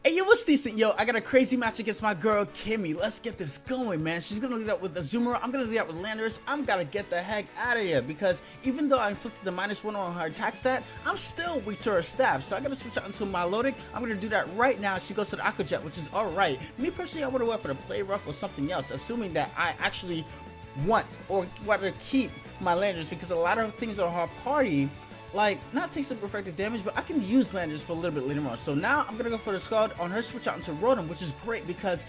Hey, yo, what's decent? Yo, I got a crazy match against my girl, Kimmy. Let's get this going, man. She's gonna lead up with the Zoomer. I'm gonna lead up with Landers. I'm gonna get the heck out of here because even though I inflicted the -1 on her attack stat, I'm still weak to her stab. So I gotta switch out into Milotic. I'm gonna do that right now. She goes to the Aqua Jet, which is alright. Me personally, I would've went for the Play Rough or something else, assuming that I actually want or want to keep my Landers because a lot of things on her party like not take some effective damage, but I can use Landers for a little bit later on. So now I'm gonna go for the Scald on her, switch out into Rotom, which is great because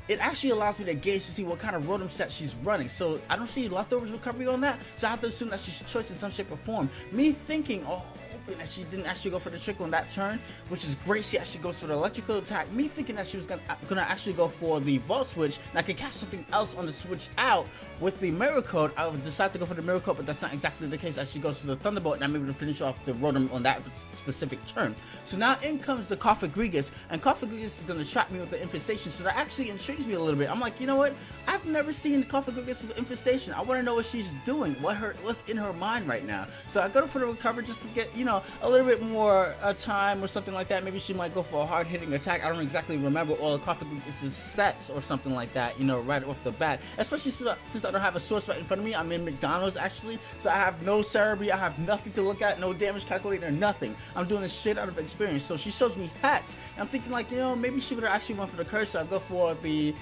it actually allows me to gauge to see what kind of Rotom set she's running. So I don't see leftovers recovery on that, so I have to assume that she's choice in some shape or form. Me thinking, oh, hoping that she didn't actually go for the trick on that turn, which is great. She actually goes for the electrical attack. Me thinking that she was gonna actually go for the Volt Switch, and I could catch something else on the switch out with the Mirror Code. I would decide to go for the Mirror Code, but that's not exactly the case as she goes for the Thunderbolt, and I'm able to finish off the Rotom on that specific turn. So now in comes the Cofagrigus, and Cofagrigus is gonna trap me with the Infestation, so that actually intrigues me a little bit. I'm like, you know what? I've never seen Cofagrigus with Infestation. I want to know what she's doing, what's in her mind right now. So I go for the Recover just to get, you know, a little bit more time or something like that. Maybe she might go for a hard-hitting attack. I don't exactly remember all the Cofagrigus' sets or something like that, you know, right off the bat. Especially since I don't have a source right in front of me. I'm in McDonald's actually, so I have no Cerebi, I have nothing to look at, no damage calculator, nothing. I'm doing this straight out of experience. So she shows me hats, and I'm thinking like, you know, maybe she would have actually went for the curse. So I go for the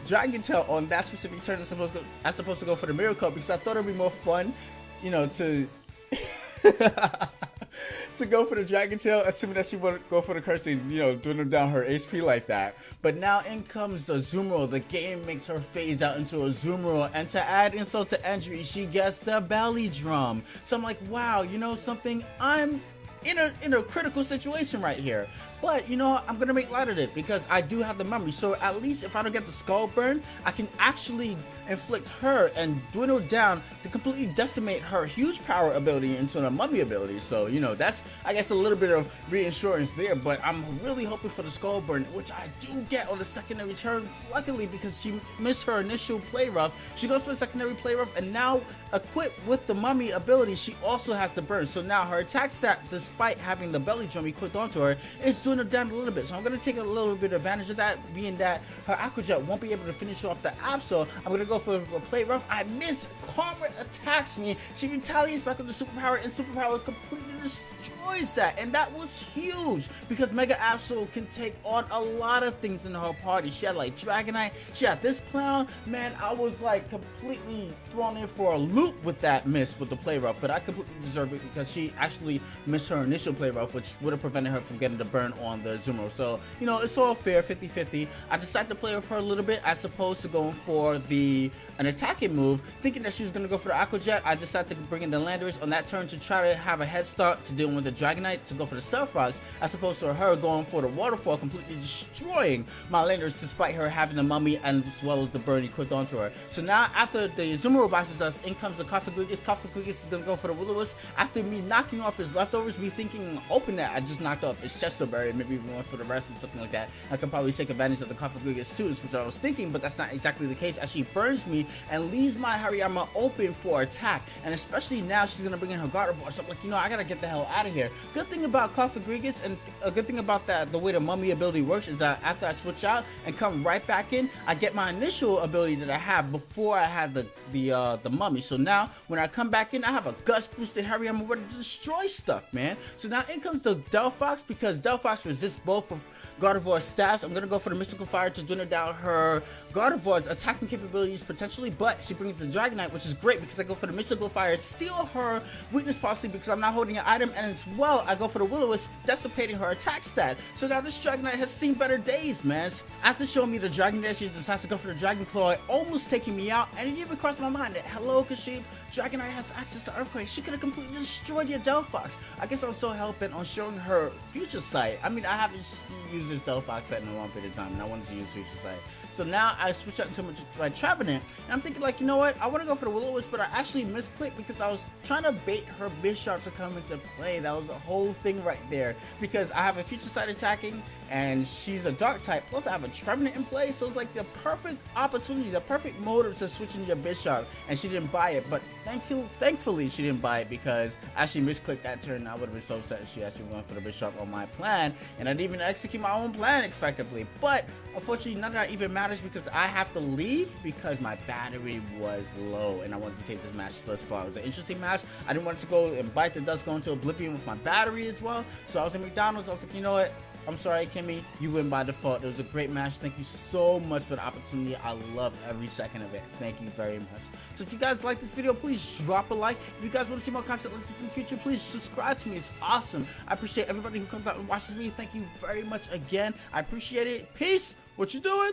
Dragon Tail on that specific turn. I'm supposed to go for the Miracle because I thought it'd be more fun, you know, to to go for the Dragon Tail, assuming that she would go for the curse and, you know, dwindle down her HP like that. But now in comes the Azumarill. The game makes her phase out into a Azumarill, and to add insult to injury, she gets the Belly Drum. So I'm like, wow, you know something? I'm in a critical situation right here. But you know, I'm gonna make light of it because I do have the memory. So at least if I don't get the Skull Burn, I can actually inflict her and dwindle down to completely decimate her huge power ability into a mummy ability. So you know, that's I guess a little bit of reassurance there. But I'm really hoping for the Skull Burn, which I do get on the secondary turn. Luckily, because she missed her initial Play Rough, she goes for the secondary Play Rough, and now equipped with the mummy ability, she also has the burn. So now her attack stat, despite having the Belly Drum equipped onto her, is doing down a little bit. So I'm going to take a little bit of advantage of that, being that her Aqua Jet won't be able to finish off the Absol. I'm going to go for a Play Rough. I miss. Karma attacks me. She retaliates back with the Superpower, and Superpower completely destroys that. And that was huge because Mega Absol can take on a lot of things in her party. She had like Dragonite. She had this clown. Man, I was like completely thrown in for a loop with that miss with the Play Rough. But I completely deserve it because she actually missed her initial Play Rough, which would have prevented her from getting the burn on the Azumarill. So, you know, it's all fair, 50-50. I decided to play with her a little bit as opposed to going for an attacking move, thinking that she was going to go for the Aqua Jet. I decided to bring in the Landorus on that turn to try to have a head start to deal with the Dragonite, to go for the Stealth Rocks, as opposed to her going for the Waterfall, completely destroying my Landorus despite her having the mummy and as well as the burn equipped onto her. So now after the Azumarill boxes us, in comes the Cofagrigus. Cofagrigus is going to go for the Will-O-Wisp. After me knocking off his leftovers, me thinking hoping that I just knocked off his Chesterberry, maybe even went for the rest and something like that. I could probably take advantage of the Cofagrigus too, which I was thinking, but that's not exactly the case as she burns me and leaves my Hariyama open for attack. And especially now she's going to bring in her Gardevoir, so I'm like, you know, I gotta get the hell out of here. Good thing about Cofagrigus, and a good thing about that, the way the mummy ability works, is that after I switch out and come right back in, I get my initial ability that I have before I had the mummy. So now when I come back in, I have a gust boosted Hariyama ready to destroy stuff, man. So now in comes the Delphox, because Delphox resists both of Gardevoir's stats. I'm gonna go for the Mystical Fire to dwindle down her Gardevoir's attacking capabilities potentially, but she brings the Dragonite, which is great because I go for the Mystical Fire to steal her weakness possibly because I'm not holding an item, and as well I go for the Will-O-Wisp, dissipating her attack stat. So now this Dragonite has seen better days, man. After showing me the Dragon Dash, she decides to go for the Dragon Claw, almost taking me out, and it even crossed my mind that, hello Kashyyyk, Dragonite has access to Earthquake. She could have completely destroyed your Delphox. I guess I was so hell-bent on showing her Future Sight. I mean, I haven't used this Delphox set in a long period of time, and I wanted to use Future Sight. So now I switch out into my Trevenant, and I'm thinking like, you know what, I want to go for the Will-O-Wisp, but I actually misclicked because I was trying to bait her Bisharp to come into play. That was a whole thing right there because I have a Future Sight attacking, and she's a dark type. Plus, I have a Trevenant in play, so it's like the perfect opportunity, the perfect motor to switch into your Bishop. And she didn't buy it, but thankfully she didn't buy it, because I actually misclicked that turn. I would have been so upset if she actually went for the Bishop on my plan, and I didn't even execute my own plan effectively. But unfortunately, none of that even matters, because I have to leave because my battery was low, and I wanted to save this match thus far. It was an interesting match. I didn't want to go and bite the dust, go into oblivion with my battery as well. So I was in McDonald's. I was like, you know what? I'm sorry, Kimmy, you win by default. It was a great match. Thank you so much for the opportunity. I loved every second of it. Thank you very much. So if you guys like this video, please drop a like. If you guys want to see more content like this in the future, please subscribe to me. It's awesome. I appreciate everybody who comes out and watches me. Thank you very much again. I appreciate it. Peace. What you doing?